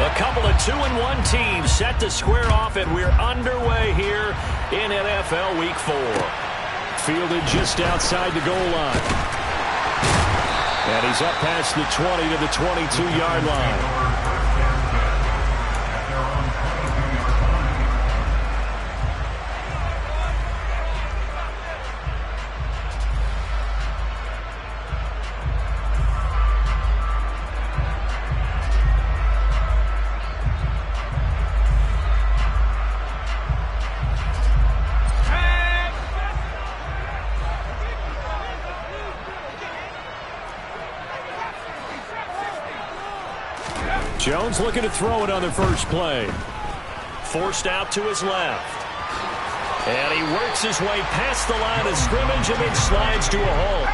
A couple of 2-1 teams set to square off, and we're underway here in NFL Week 4. Fielded just outside the goal line. And he's up past the 20 to the 22-yard line. Jones looking to throw it on the first play. Forced out to his left. And he works his way past the line of scrimmage and then slides to a halt.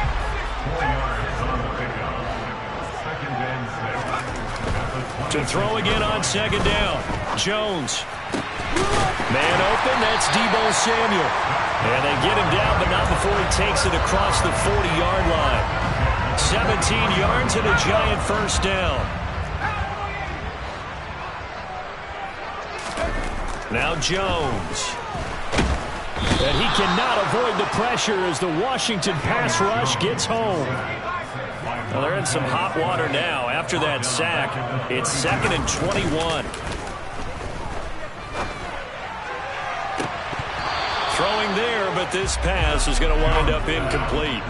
To throw again on second down. Jones. Man open, that's Deebo Samuel. And they get him down, but not before he takes it across the 40-yard line. 17 yards and a giant first down. Now Jones. And he cannot avoid the pressure as the Washington pass rush gets home. Well, they're in some hot water now. After that sack, it's 2nd and 21. Throwing there, but this pass is going to wind up incomplete.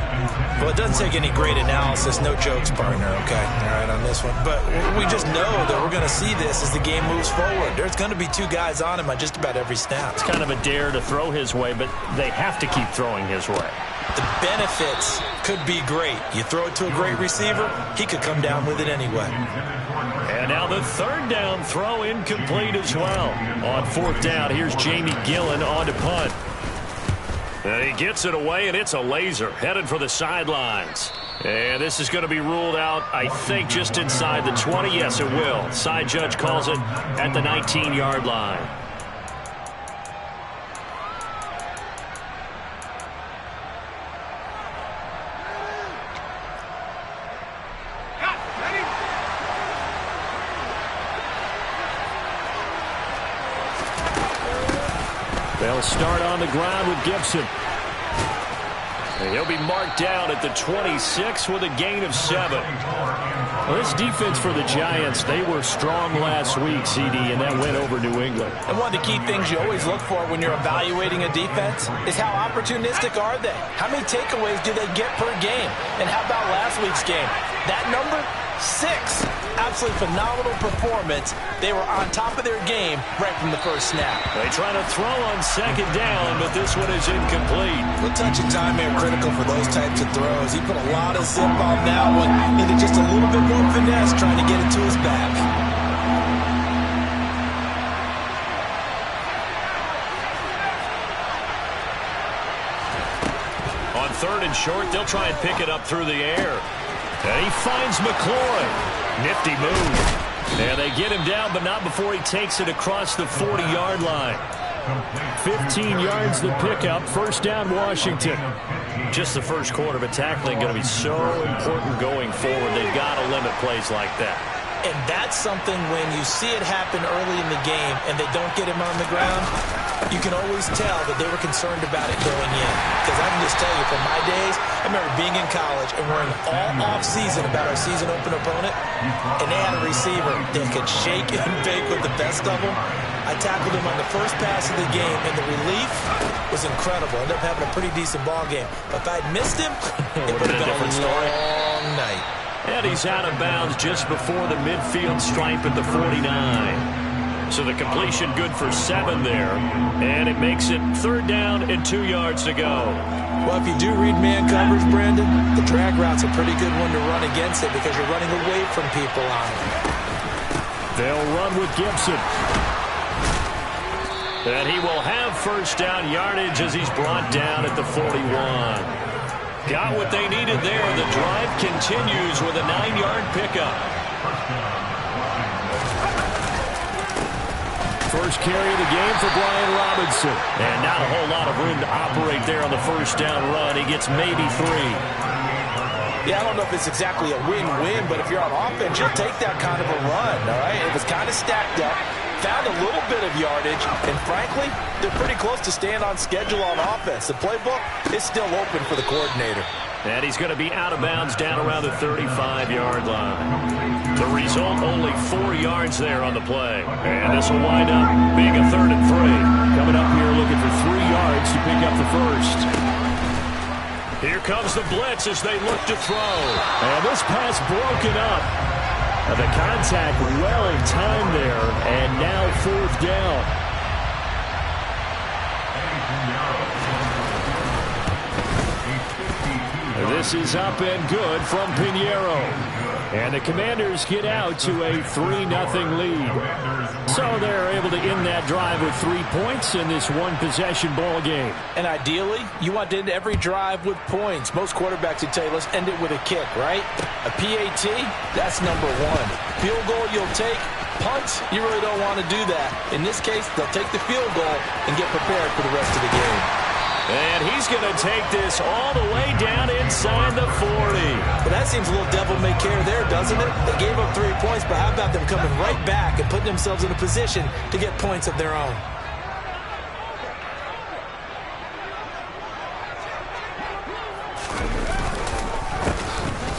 Well, it doesn't take any great analysis. No jokes, partner, okay? All right, on this one. But we just know that we're going to see this as the game moves forward. There's going to be 2 guys on him on just about every snap. It's kind of a dare to throw his way, but they have to keep throwing his way. The benefits could be great. You throw it to a great receiver, he could come down with it anyway. And now the 3rd down throw incomplete as well. On 4th down, here's Jamie Gillen on to punt. And he gets it away, and it's a laser headed for the sidelines. And this is going to be ruled out, I think, just inside the 20. Yes, it will. Side judge calls it at the 19-yard line. They'll start on the ground with Gibson. And he'll be marked down at the 26 with a gain of 7. Well, this defense for the Giants, they were strong last week, CD, and that went over New England. And one of the key things you always look for when you're evaluating a defense is how opportunistic are they? How many takeaways do they get per game? And how about last week's game? That number, 6. Absolutely phenomenal performance. They were on top of their game right from the first snap. They try to throw on 2nd down, but this one is incomplete. A touch of time here critical for those types of throws. He put a lot of zip on that one. Needed just a little bit more finesse trying to get it to his back. On 3rd and short, they'll try and pick it up through the air. And he finds McLaurin. Nifty move. And they get him down, but not before he takes it across the 40-yard line. 15 yards the pickup. First down, Washington. Just the first quarter, but tackling going to be so important going forward. They've got to limit plays like that. And that's something when you see it happen early in the game and they don't get him on the ground, you can always tell that they were concerned about it going in. Because I can just tell you, from my days, I remember being in college and worrying all off-season about our season open opponent, and they had a receiver that could shake and bake with the best of them. I tackled him on the first pass of the game, and the relief was incredible. Ended up having a pretty decent ball game. But if I'd missed him, it would have been a different story. Long night. And he's out of bounds just before the midfield stripe at the 49. So the completion good for 7 there. And it makes it 3rd down and 2 yards to go. Well, if you do read man coverage, Brandon, the drag route's a pretty good one to run against it because you're running away from people on it. They'll run with Gibson. And he will have first down yardage as he's brought down at the 41. Got what they needed there. The drive continues with a 9-yard pickup. First carry of the game for Brian Robinson. And not a whole lot of room to operate there on the first down run. He gets maybe 3. Yeah, I don't know if it's exactly a win-win, but if you're on offense, you'll take that kind of a run, all right? It was kind of stacked up, found a little bit of yardage, and frankly, they're pretty close to staying on schedule on offense. The playbook is still open for the coordinator. And he's going to be out of bounds down around the 35-yard line. The result, only 4 yards there on the play. And this will wind up being a 3rd and 3. Coming up here looking for 3 yards to pick up the first. Here comes the blitz as they look to throw. And this pass broken up. The contact well timed there, and now 4th down. This is up and good from Pinheiro. And the Commanders get out to a 3-0 lead. So they're able to end that drive with 3 points in this one-possession ball game. And ideally, you want to end every drive with points. Most quarterbacks would tell you, let's end it with a kick, right? A PAT, that's number 1. Field goal you'll take. Punt, you really don't want to do that. In this case, they'll take the field goal and get prepared for the rest of the game. And he's going to take this all the way down inside the 40. Well, that seems a little devil-may-care there, doesn't it? They gave up 3 points, but how about them coming right back and putting themselves in a position to get points of their own?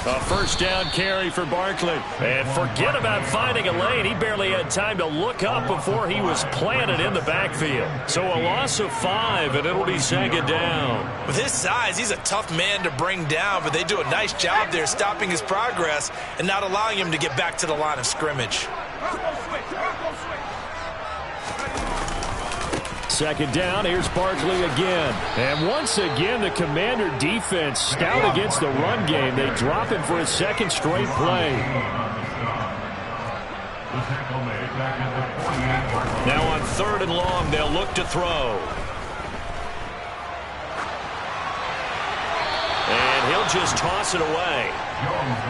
A first down carry for Barkley. And forget about finding a lane. He barely had time to look up before he was planted in the backfield. So a loss of 5, and it'll be 2nd down. With his size, he's a tough man to bring down, but they do a nice job there stopping his progress and not allowing him to get back to the line of scrimmage. 2nd down, here's Barkley again. And once again, the Commander defense stout against the run game. They drop him for a 2nd straight play. Now on 3rd and long, they'll look to throw. And he'll just toss it away.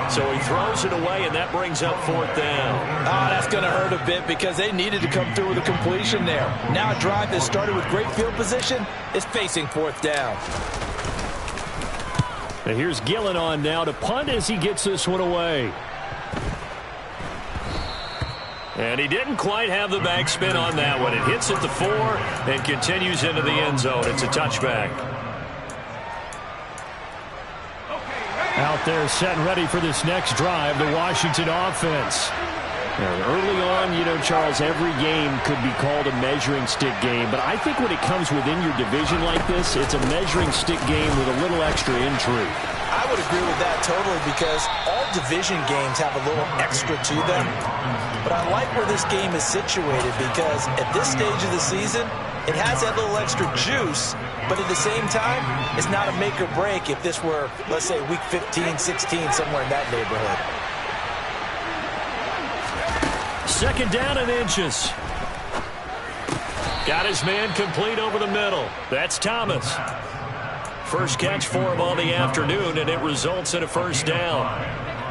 So he throws it away, and that brings up 4th down. Oh, that's going to hurt a bit because they needed to come through with a completion there. Now a drive that started with great field position is facing 4th down. And here's Gillen on now to punt as he gets this one away. And he didn't quite have the backspin on that one. It hits at the 4 and continues into the end zone. It's a touchback. Out there set and ready for this next drive, the Washington offense. And early on, you know, Charles, every game could be called a measuring stick game. But I think when it comes within your division like this, it's a measuring stick game with a little extra intrigue. I would agree with that totally because all division games have a little extra to them. But I like where this game is situated because at this stage of the season, it has that little extra juice, but at the same time, it's not a make or break if this were, let's say, week 15, 16, somewhere in that neighborhood. 2nd down and inches. Got his man complete over the middle. That's Thomas. First catch for him on the afternoon, and it results in a 1st down.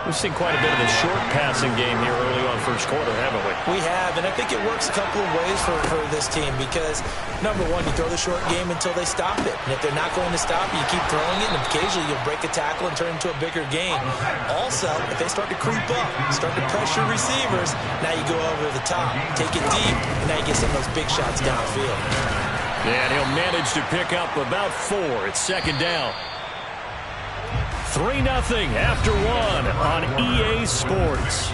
We've seen quite a bit of a short passing game here early on 1st quarter, haven't we? We have, and I think it works a couple of ways for this team because, number one, you throw the short game until they stop it. And if they're not going to stop it, you keep throwing it, and occasionally you'll break a tackle and turn it into a bigger game. Also, if they start to creep up, start to pressure receivers, now you go over the top, take it deep, and now you get some of those big shots downfield. And he'll manage to pick up about 4. It's 2nd down. 3-0 after 1 on EA Sports.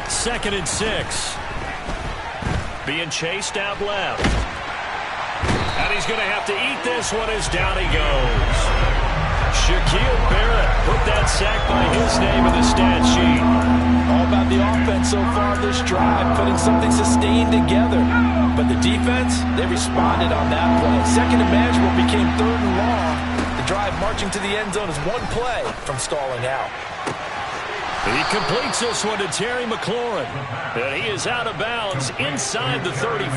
Second and 6. Being chased out left. And he's going to have to eat this one as down he goes. Shaquille Barrett put that sack by his name in the stat sheet. All about the offense so far this drive, putting something sustained together. But the defense, they responded on that play. 2nd and manageable became 3rd and long. The drive marching to the end zone is 1 play from stalling out. He completes this one to Terry McLaurin. And he is out of bounds inside the 35.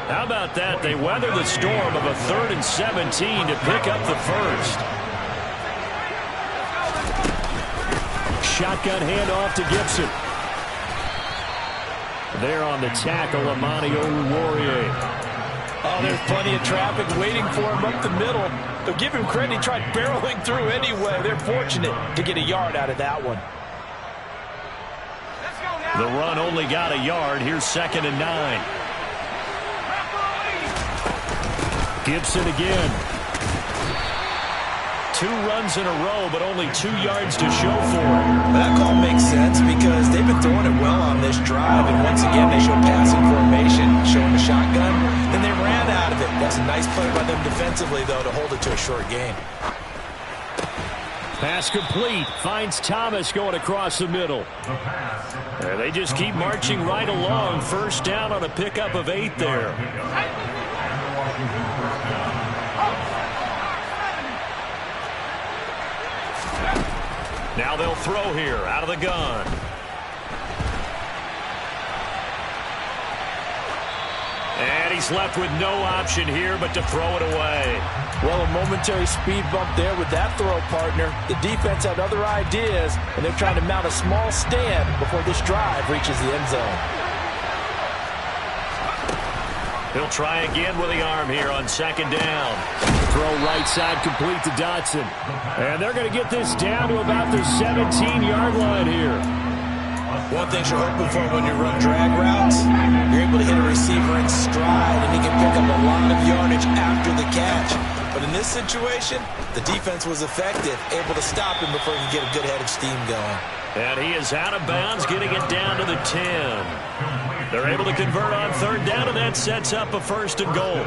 How about that? They weather the storm of a 3rd and 17 to pick up the first. Shotgun handoff to Gibson. There on the tackle, Amani Oruwariye. Oh, there's plenty of traffic waiting for him up the middle. But give him credit, he tried barreling through anyway. They're fortunate to get a yard out of that one. The run only got a yard. Here's 2nd and 9. Gibson again. 2 runs in a row, but only 2 yards to show for it. That call makes sense because they've been throwing it well on this drive. And once again, they show passing formation, showing the shotgun. Then they ran out of it. That's a nice play by them defensively, though, to hold it to a short game. Pass complete. Finds Thomas going across the middle. They just keep marching right along. First down on a pickup of 8 there. Now they'll throw here out of the gun. And he's left with no option here but to throw it away. Well, a momentary speed bump there with that throw, partner. The defense had other ideas, and they're trying to mount a small stand before this drive reaches the end zone. He'll try again with the arm here on 2nd down. Throw right side complete to Dotson. And they're going to get this down to about the 17-yard line here. One thing you're hoping for when you run drag routes, you're able to hit a receiver in stride, and he can pick up a lot of yardage after the catch. But in this situation, the defense was effective, able to stop him before he could get a good head of steam going. And he is out of bounds, getting it down to the 10. They're able to convert on 3rd down, and that sets up a 1st and goal.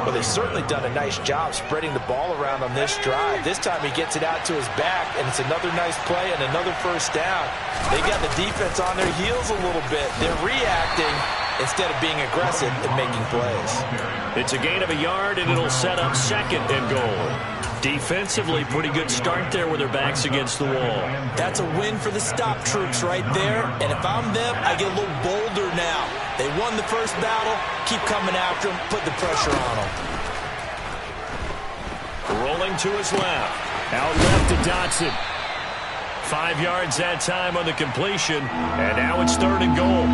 Well, they've certainly done a nice job spreading the ball around on this drive. This time he gets it out to his back, and it's another nice play and another 1st down. They got the defense on their heels a little bit. They're reacting instead of being aggressive and making plays. It's a gain of a yard, and it'll set up 2nd and goal. Defensively, pretty good start there with their backs against the wall. That's a win for the stop troops right there. And if I'm them, I get a little bolder now. They won the first battle. Keep coming after them. Put the pressure on them. Rolling to his left. Out left to Dotson. 5 yards that time on the completion. And now it's 3rd and goal.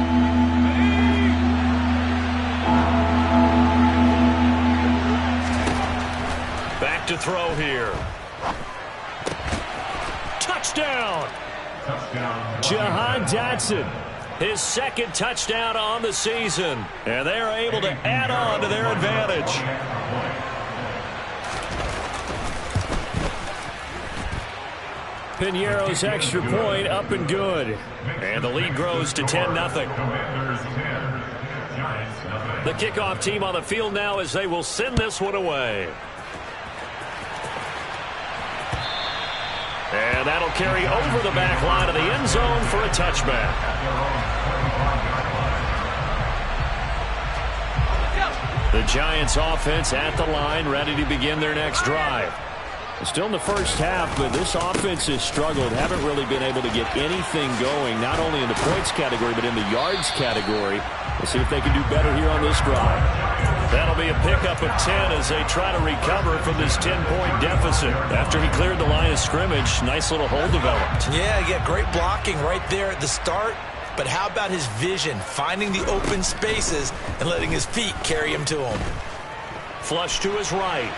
Back to throw here. Touchdown! Jahan Dotson. His 2nd touchdown on the season. And they are able to add on to their advantage. Piñeiro's extra point up and good. And the lead grows to 10-0. The kickoff team on the field now as they will send this one away. And that'll carry over the back line of the end zone for a touchback. The Giants offense at the line, ready to begin their next drive. Still in the first half, but this offense has struggled. Haven't really been able to get anything going, not only in the points category, but in the yards category. We'll see if they can do better here on this drive. That'll be a pickup of 10 as they try to recover from this 10-point deficit. After he cleared the line of scrimmage, nice little hole developed. Yeah, he got great blocking right there at the start. But how about his vision, finding the open spaces and letting his feet carry him to him? Flush to his right.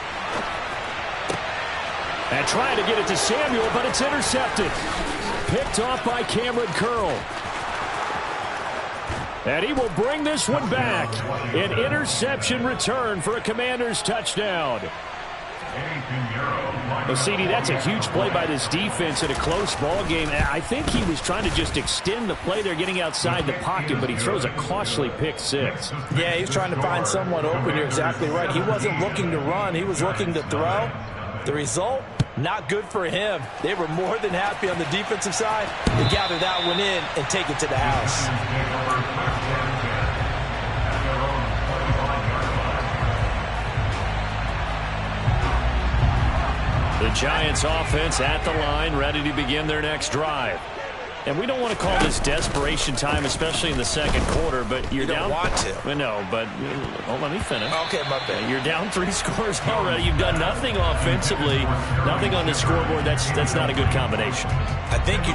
And trying to get it to Samuel, but it's intercepted. Picked off by Cameron Curl. And he will bring this one back. An interception return for a Commanders touchdown. Well, CD, that's a huge play by this defense in a close ball game. I think he was trying to just extend the play there, getting outside the pocket, but he throws a costly pick six. Yeah, he's trying to find someone open. You're exactly right. He wasn't looking to run. He was looking to throw. The result, not good for him. They were more than happy on the defensive side to gather that one in and take it to the house. The Giants offense at the line, ready to begin their next drive. And we don't want to call this desperation time, especially in the second quarter, but you're down. You don't want to. Well, no, but let me finish. Okay, my bad. You're down 3 scores already. You've done nothing offensively, nothing on the scoreboard. That's not a good combination. I think you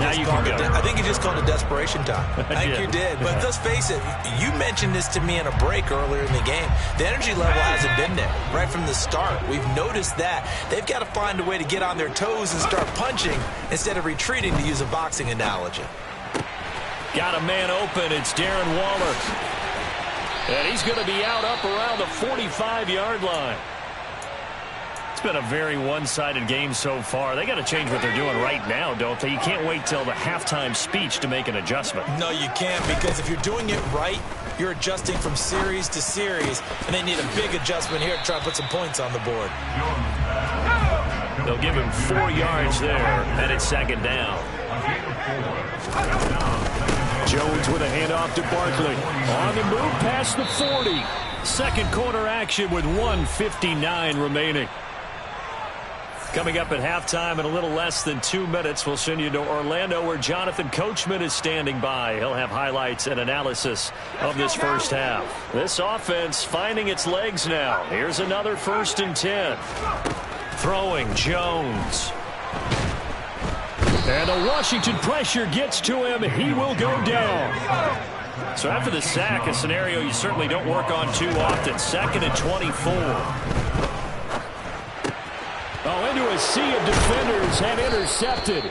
just called it desperation time. I think you did. But let's face it, you mentioned this to me in a break earlier in the game. The energy level hasn't been there right from the start. We've noticed that. They've got to find a way to get on their toes and start punching instead of retreating, to use a boxing analogy. Got a man open. It's Darren Waller. And he's going to be out up around the 45-yard line. It's been a very one-sided game so far. They got to change what they're doing right now, don't they? You can't wait till the halftime speech to make an adjustment. No, you can't, because if you're doing it right, you're adjusting from series to series, and they need a big adjustment here to try to put some points on the board. They'll give him 4 yards there, and it's second down. Jones with a handoff to Barkley. On the move past the 40. Second quarter action with 1:59 remaining. Coming up at halftime in a little less than 2 minutes, we'll send you to Orlando, where Jonathan Coachman is standing by. He'll have highlights and analysis of this first half. This offense finding its legs now. Here's another 1st and 10. Throwing Jones. And the Washington pressure gets to him. He will go down. So after the sack, a scenario you certainly don't work on too often. 2nd and 24. Oh, into a sea of defenders and intercepted.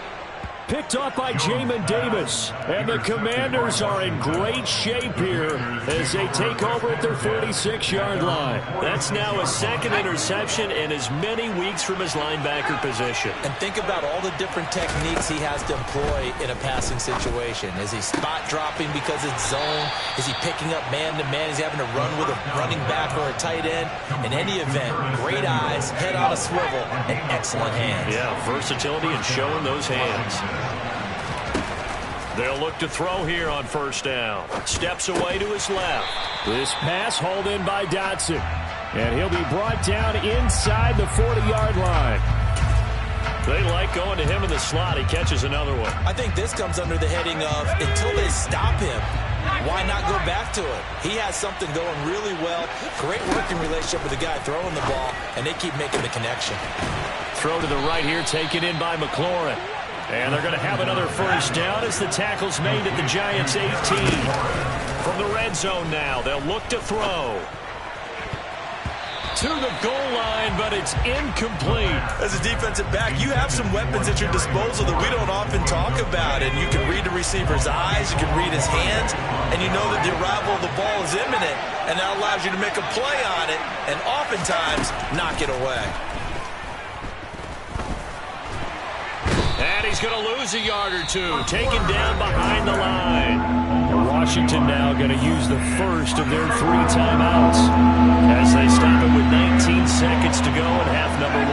Picked off by Jamin Davis. And the Commanders are in great shape here as they take over at their 46-yard line. That's now a 2nd interception in as many weeks from his linebacker position. And think about all the different techniques he has to employ in a passing situation. Is he spot dropping because it's zone? Is he picking up man-to-man? Is he having to run with a running back or a tight end? In any event, great eyes, head on a swivel, and excellent hands. Yeah, versatility and showing those hands. They'll look to throw here on 1st down. Steps away to his left. This pass hauled in by Dotson. And he'll be brought down inside the 40-yard line. They like going to him in the slot. He catches another one. I think this comes under the heading of, until they stop him, why not go back to it? He has something going really well. Great working relationship with the guy throwing the ball, and they keep making the connection. Throw to the right here, taken in by McLaurin. And they're going to have another 1st down as the tackle's made at the Giants' 18. From the red zone now, they'll look to throw. To the goal line, but it's incomplete. As a defensive back, you have some weapons at your disposal that we don't often talk about. And you can read the receiver's eyes, you can read his hands, and you know that the arrival of the ball is imminent. And that allows you to make a play on it and oftentimes knock it away. And he's going to lose a yard or two. Taken down behind the line. Washington now going to use the first of their 3 timeouts as they stop it with 19 seconds to go in half number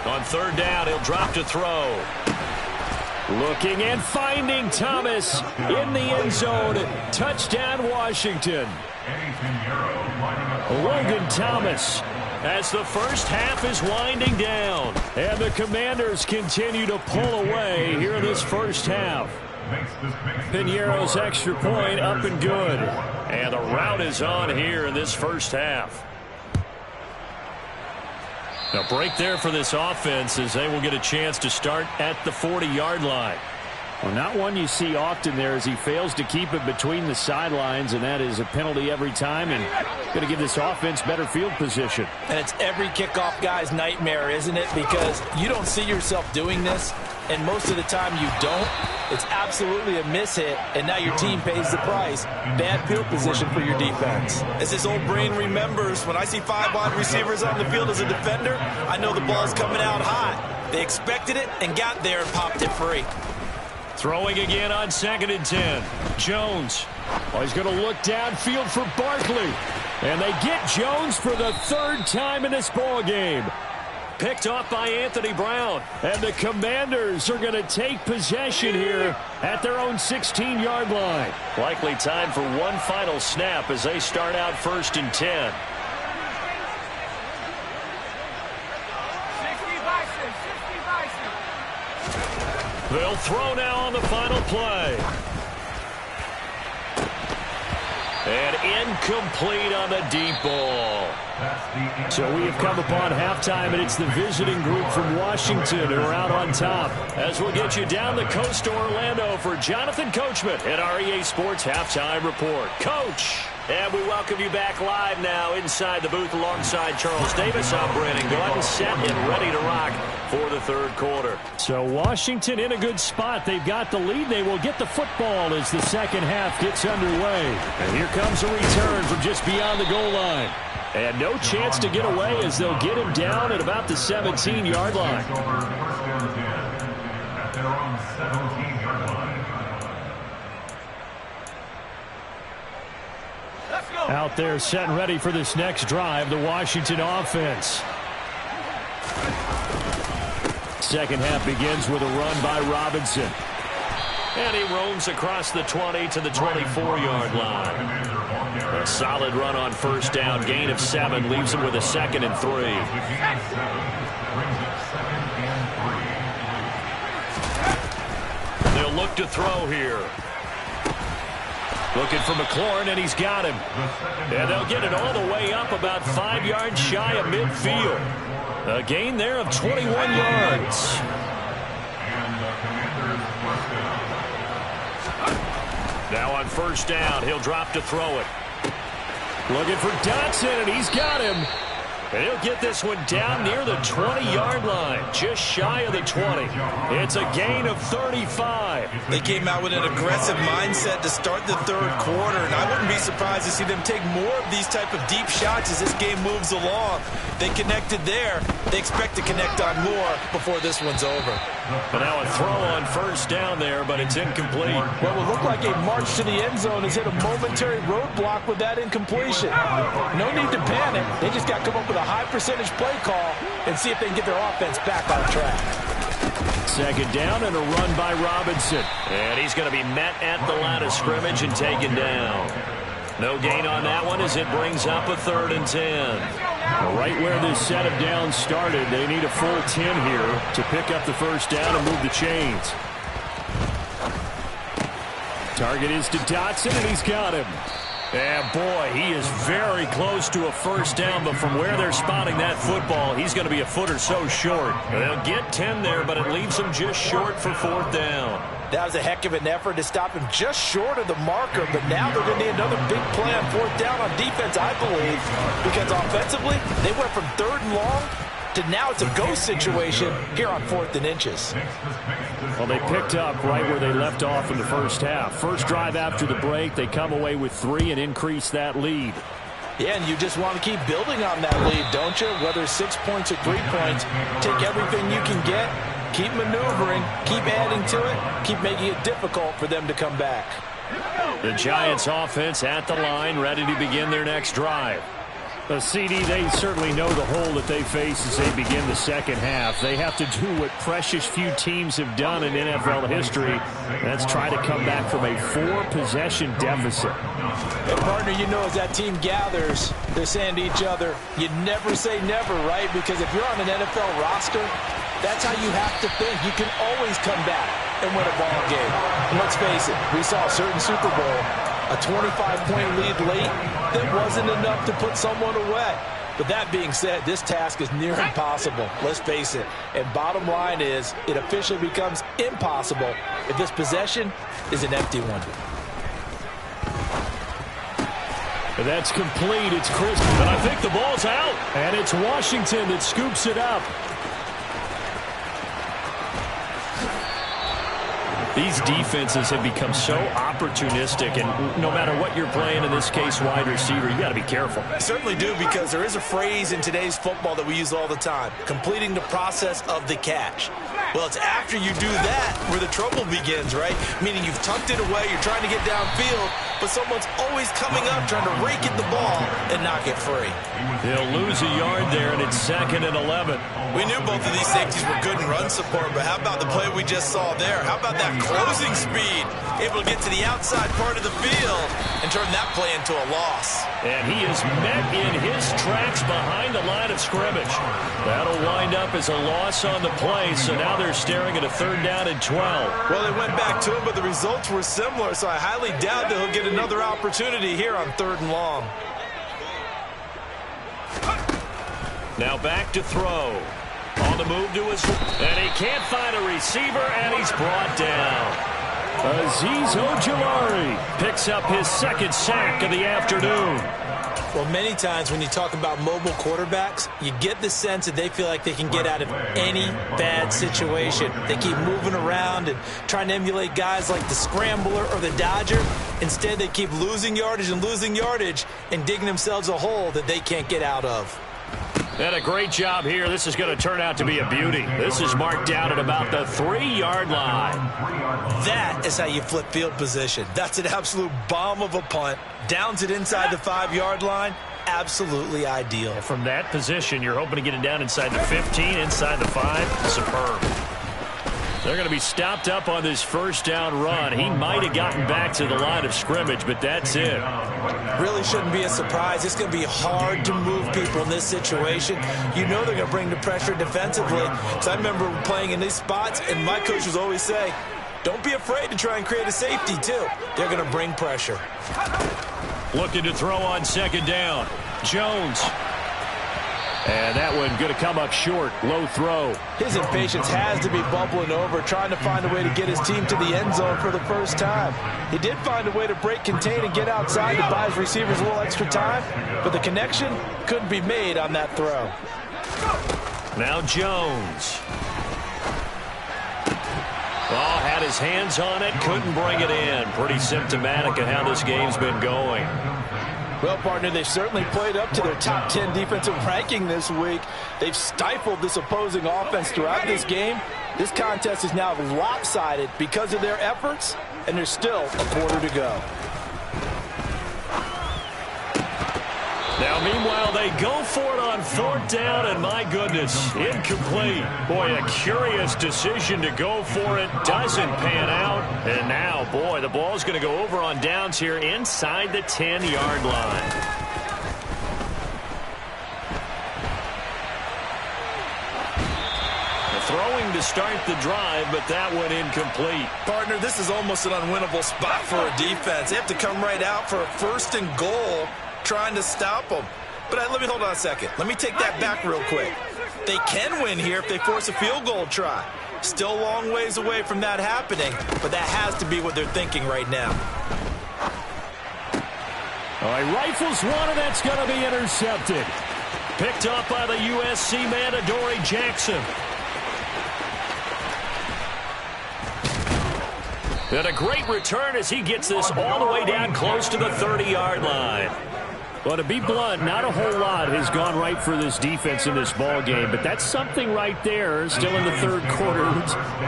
1. On 3rd down, he'll drop to throw. Looking and finding Thomas in the end zone. Touchdown, Washington. Logan Thomas. As the first half is winding down. And the Commanders continue to pull away here in this first half. Piñeiro's extra point up and good. And the route is on here in this first half. A break there for this offense as they will get a chance to start at the 40-yard line. Well, not one you see often there as he fails to keep it between the sidelines, and that is a penalty every time, and going to give this offense better field position. And it's every kickoff guy's nightmare, isn't it? Because you don't see yourself doing this, and most of the time you don't. It's absolutely a mishit, and now your team pays the price. Bad field position for your defense. As his old brain remembers, when I see 5 wide receivers on the field as a defender, I know the ball's coming out hot. They expected it and got there and popped it free. Throwing again on 2nd and 10. Jones. Well, he's going to look downfield for Barkley. And they get Jones for the 3rd time in this ball game. Picked off by Anthony Brown. And the Commanders are going to take possession here at their own 16-yard line. Likely time for one final snap as they start out 1st and 10. They'll throw now on the final play. And incomplete on the deep ball. So we have come upon halftime, and it's the visiting group from Washington who are out on top. As we'll get you down the coast to Orlando for Jonathan Coachman at our EA Sports Halftime Report. Coach! And we welcome you back live now inside the booth alongside Charles Davis. I'm Brandon Gordon, set and ready to rock for the third quarter. So Washington in a good spot. They've got the lead. They will get the football as the second half gets underway. And here comes a return from just beyond the goal line. And no chance to get away as they'll get him down at about the 17-yard line. Out there set and ready for this next drive, the Washington offense. Second half begins with a run by Robinson. And he roams across the 20 to the 24-yard line. A solid run on first down. Gain of 7 leaves him with a 2nd and 3. They'll look to throw here. Looking for McLaurin, and he's got him. And they'll get it all the way up about 5 yards shy of midfield. A gain there of 21 yards. Now on first down, he'll drop to throw it. Looking for Dotson, and he's got him. And he'll get this one down near the 20-yard line, just shy of the 20. It's a gain of 35. They came out with an aggressive mindset to start the third quarter, and I wouldn't be surprised to see them take more of these type of deep shots as this game moves along. They connected there. They expect to connect on more before this one's over. And now a throw on first down there, but it's incomplete. What will look like a march to the end zone has hit a momentary roadblock with that incompletion. No need to panic. They just got to come up with a high percentage play call and see if they can get their offense back on track. Second down and a run by Robinson. And he's going to be met at the line of scrimmage and taken down. No gain on that one as it brings up a 3rd and 10. Right where this set of downs started, they need a full 10 here to pick up the first down and move the chains. Target is to Dotson, and he's got him. And boy, he is very close to a first down, but from where they're spotting that football, he's going to be a foot or so short. They'll get 10 there, but it leaves him just short for 4th down. That was a heck of an effort to stop him just short of the marker, but now they're going to need another big play on 4th down on defense, I believe, because offensively, they went from 3rd and long to now it's a go situation here on 4th and inches. Well, they picked up right where they left off in the first half. First drive after the break, they come away with 3 and increase that lead. Yeah, and you just want to keep building on that lead, don't you? Whether 6 points or 3 points, take everything you can get, keep maneuvering, keep adding to it, keep making it difficult for them to come back. The Giants offense at the line, ready to begin their next drive. The CD, they certainly know the hole that they face as they begin the second half. They have to do what precious few teams have done in NFL history. That's try to come back from a 4-possession deficit. And partner, you know, as that team gathers, they're saying to each other, you never say never, right? Because if you're on an NFL roster, that's how you have to think. You can always come back and win a ball game. And let's face it, we saw a certain Super Bowl, a 25-point lead late, that wasn't enough to put someone away. But that being said, this task is near impossible. Let's face it. And bottom line is, it officially becomes impossible if this possession is an empty one. And that's complete. It's Chris. And I think the ball's out. And it's Washington that scoops it up. These defenses have become so opportunistic, and no matter what you're playing, in this case, wide receiver, you got to be careful. I certainly do, because there is a phrase in today's football that we use all the time, completing the process of the catch. Well, it's after you do that where the trouble begins, right? Meaning you've tucked it away, you're trying to get downfield, but someone's always coming up trying to rake at the ball and knock it free. They'll lose a yard there, and it's 2nd and 11. We knew both of these safeties were good in run support, but how about the play we just saw there? How about that closing speed? Able to get to the outside part of the field and turn that play into a loss. And he is met in his tracks behind the line of scrimmage. That'll wind up as a loss on the play, so now they're staring at a 3rd down and 12. Well, they went back to him, but the results were similar, so I highly doubt that he'll get another opportunity here on 3rd and long. Now back to throw. On the move to his... And he can't find a receiver, and he's brought down. Azeez Ojulari picks up his 2nd sack of the afternoon. Well, many times when you talk about mobile quarterbacks, you get the sense that they feel like they can get out of any bad situation. They keep moving around and trying to emulate guys like the Scrambler or the Dodger. Instead, they keep losing yardage and digging themselves a hole that they can't get out of. And a great job here. This is going to turn out to be a beauty. This is marked down at about the 3-yard line. That is how you flip field position. That's an absolute bomb of a punt. Downs it inside the 5-yard line. Absolutely ideal. From that position, you're hoping to get it down inside the 15, inside the 5. Superb. They're going to be stopped up on this 1st down run. He might have gotten back to the line of scrimmage, but that's it. Really shouldn't be a surprise. It's going to be hard to move people in this situation. You know they're going to bring the pressure defensively. So I remember playing in these spots, and my coach would always say, don't be afraid to try and create a safety, too. They're going to bring pressure. Looking to throw on 2nd down. Jones. And that one going to come up short. Low throw. His impatience has to be bubbling over, trying to find a way to get his team to the end zone for the first time. He did find a way to break, contain, and get outside to buy his receivers a little extra time, but the connection couldn't be made on that throw. Now Jones. Oh, had his hands on it, couldn't bring it in. Pretty symptomatic of how this game's been going. Well, partner, they've certainly played up to their top 10 defensive ranking this week. They've stifled this opposing offense throughout this game. This contest is now lopsided because of their efforts, and there's still a quarter to go. Now, meanwhile, they go for it on 4th down, and my goodness, incomplete. Boy, a curious decision to go for it. Doesn't pan out. And now, boy, the ball's going to go over on downs here inside the 10-yard line. Throwing to start the drive, but that one incomplete. Partner, this is almost an unwinnable spot for a defense. They have to come right out for a 1st and goal, trying to stop them. But let me hold on a second. Let me take that back real quick. They can win here if they force a field goal try. Still a long ways away from that happening, but that has to be what they're thinking right now. All right, rifles one, and that's going to be intercepted. Picked up by the USC man, Adoree Jackson. And a great return as he gets this all the way down close to the 30-yard line. Well, to be blunt, not a whole lot has gone right for this defense in this ball game, but that's something right there. Still in the 3rd quarter.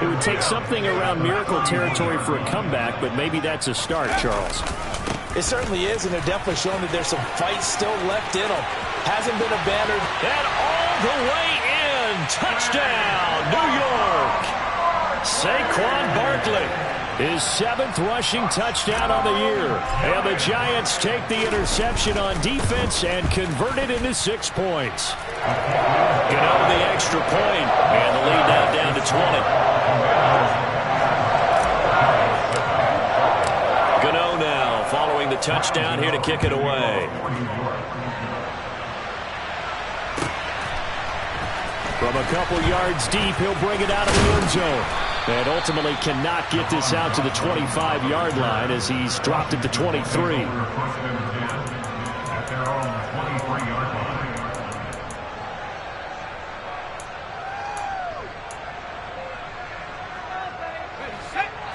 It would take something around miracle territory for a comeback, but maybe that's a start, Charles. It certainly is, and they're definitely showing that there's some fight still left in them. Hasn't been abandoned. And all the way in. Touchdown, New York. Saquon Barkley. His 7th rushing touchdown on the year. And the Giants take the interception on defense and convert it into 6 points. Get over the extra point, and the lead now down to 20. Gano now following the touchdown here to kick it away. From a couple yards deep, he'll bring it out of the end zone. And ultimately cannot get this out to the 25-yard line as he's dropped it to 23.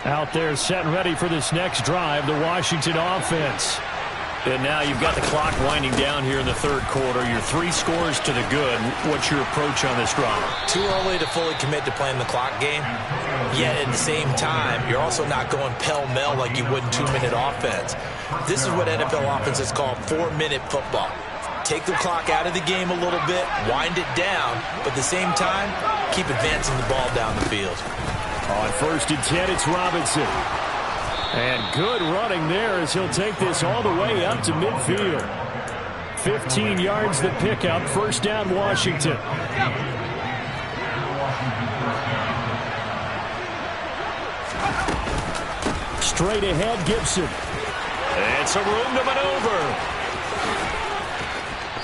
Out there set and ready for this next drive, the Washington offense. And now you've got the clock winding down here in the 3rd quarter. You're 3 scores to the good. What's your approach on this drive? Too early to fully commit to playing the clock game. Yet at the same time, you're also not going pell-mell like you would in 2-minute offense. This is what NFL offenses call 4-minute football. Take the clock out of the game a little bit, wind it down, but at the same time, keep advancing the ball down the field. On 1st and 10, it's Robinson. And good running there as he'll take this all the way up to midfield. 15 yards the pickup. First down, Washington. Straight ahead, Gibson. And some room to maneuver.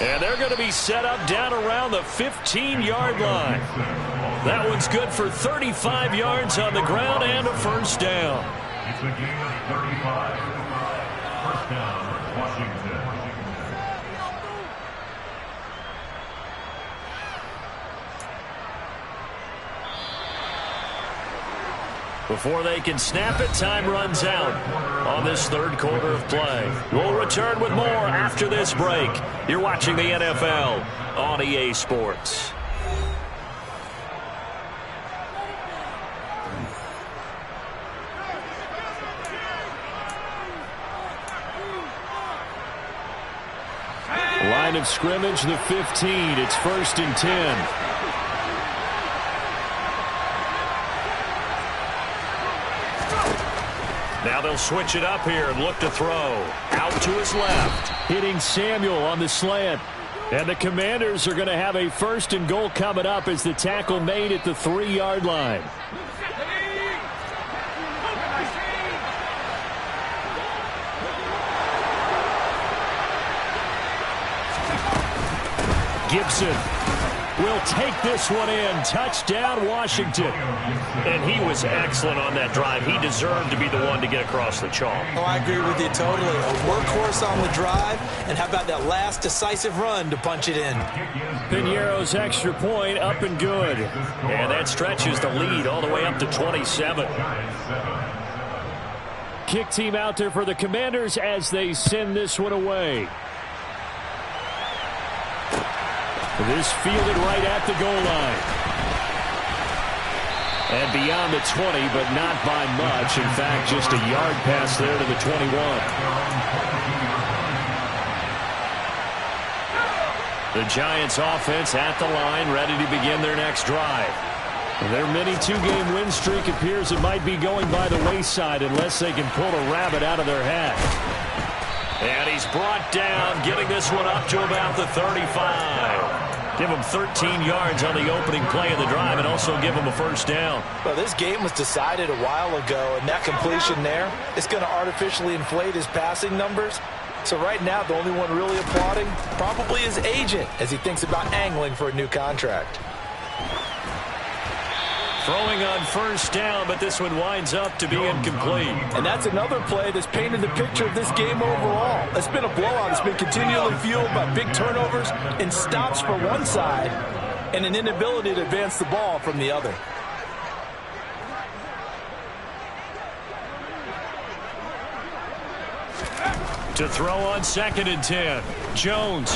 And they're going to be set up down around the 15-yard line. That one's good for 35 yards on the ground and a first down. It's a gain of 35. First down, Washington. Before they can snap it, time runs out on this third quarter of play. We'll return with more after this break. You're watching the NFL on EA Sports. Line of scrimmage, the 15. It's 1st and 10. Now they'll switch it up here and look to throw. Out to his left. Hitting Samuel on the slant. And the Commanders are going to have a 1st and goal coming up as the tackle made at the 3-yard line. Gibson will take this one in. Touchdown, Washington. And he was excellent on that drive. He deserved to be the one to get across the chalk. Oh, I agree with you totally. A workhorse on the drive. And how about that last decisive run to punch it in? Piñeiro's extra point up and good. And that stretches the lead all the way up to 27. Kick team out there for the Commanders as they send this one away. This fielded right at the goal line. And beyond the 20, but not by much. In fact, just a yard pass there to the 21. The Giants offense at the line, ready to begin their next drive. Their mini two-game win streak appears it might be going by the wayside unless they can pull a rabbit out of their hat. And he's brought down, getting this one up to about the 35. Give him 13 yards on the opening play of the drive and also give him a first down. Well, this game was decided a while ago, and that completion there is going to artificially inflate his passing numbers. So right now, the only one really applauding probably his agent as he thinks about angling for a new contract. Throwing on first down, but this one winds up to be incomplete. And that's another play that's painted the picture of this game overall. It's been a blowout. It's been continually fueled by big turnovers and stops for one side and an inability to advance the ball from the other. To throw on 2nd and 10. Jones.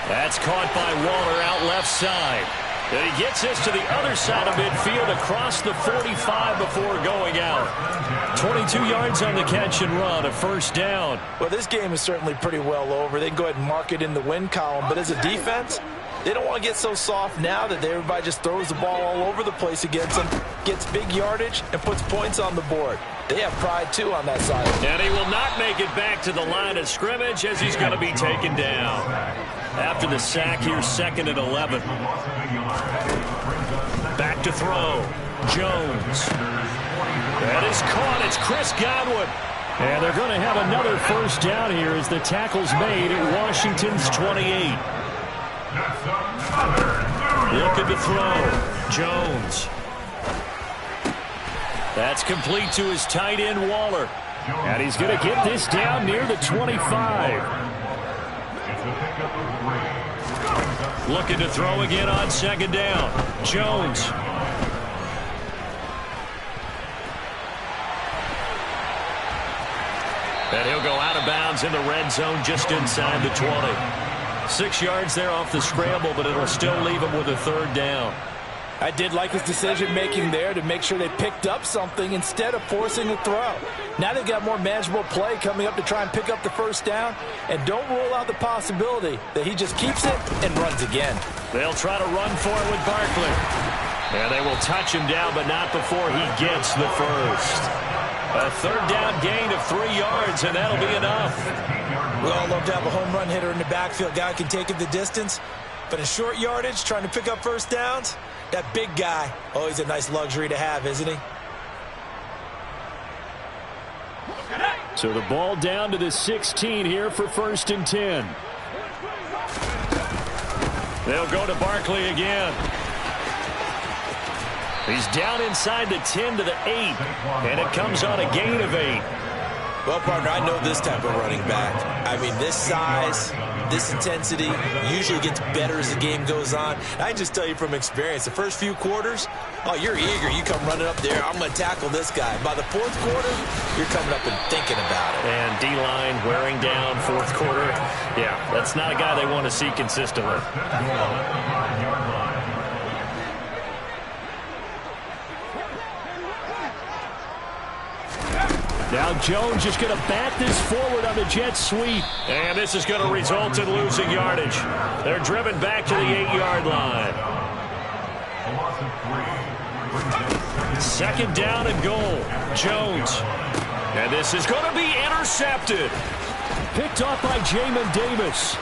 That's caught by Waller out left side. And he gets this to the other side of midfield across the 45 before going out. 22 yards on the catch and run, a first down. Well, this game is certainly pretty well over. They can go ahead and mark it in the win column. But as a defense, they don't want to get so soft now that everybody just throws the ball all over the place against them, gets big yardage, and puts points on the board. They have pride, too, on that side. And he will not make it back to the line of scrimmage as he's going to be taken down. After the sack, here's 2nd and 11. Back to throw. Jones. That is caught. It's Chris Godwin. And they're going to have another first down here as the tackle's made at Washington's 28. Looking to throw. Jones. That's complete to his tight end, Waller. And he's going to get this down near the 25. Looking to throw again on 2nd down. Jones. And he'll go out of bounds in the red zone just inside the 20. 6 yards there off the scramble, but it'll still leave him with a 3rd down. I did like his decision-making there to make sure they picked up something instead of forcing a throw. Now they've got more manageable play coming up to try and pick up the first down. And don't rule out the possibility that he just keeps it and runs again. They'll try to run for it with Barkley. And they will touch him down, but not before he gets the first. A third down gain of 3 yards, and that'll be enough. We all love to have a home run hitter in the backfield. Guy can take it the distance. But in short yardage, trying to pick up first downs, that big guy, always a nice luxury to have, isn't he? So the ball down to the 16 here for 1st and 10. They'll go to Barkley again. He's down inside the 10 to the 8, and it comes on a gain of 8. Well, partner, I know this type of running back. I mean, this size, this intensity usually gets better as the game goes on. I can just tell you from experience, the first few quarters, oh, you're eager. You come running up there, I'm going to tackle this guy. By the 4th quarter, you're coming up and thinking about it. And D-line wearing down 4th quarter. Yeah, that's not a guy they want to see consistently. Now Jones is going to bat this forward on the jet sweep. And this is going to result in losing yardage. They're driven back to the 8-yard line. 2nd down and goal. Jones. And this is going to be intercepted. Picked off by Jamin Davis.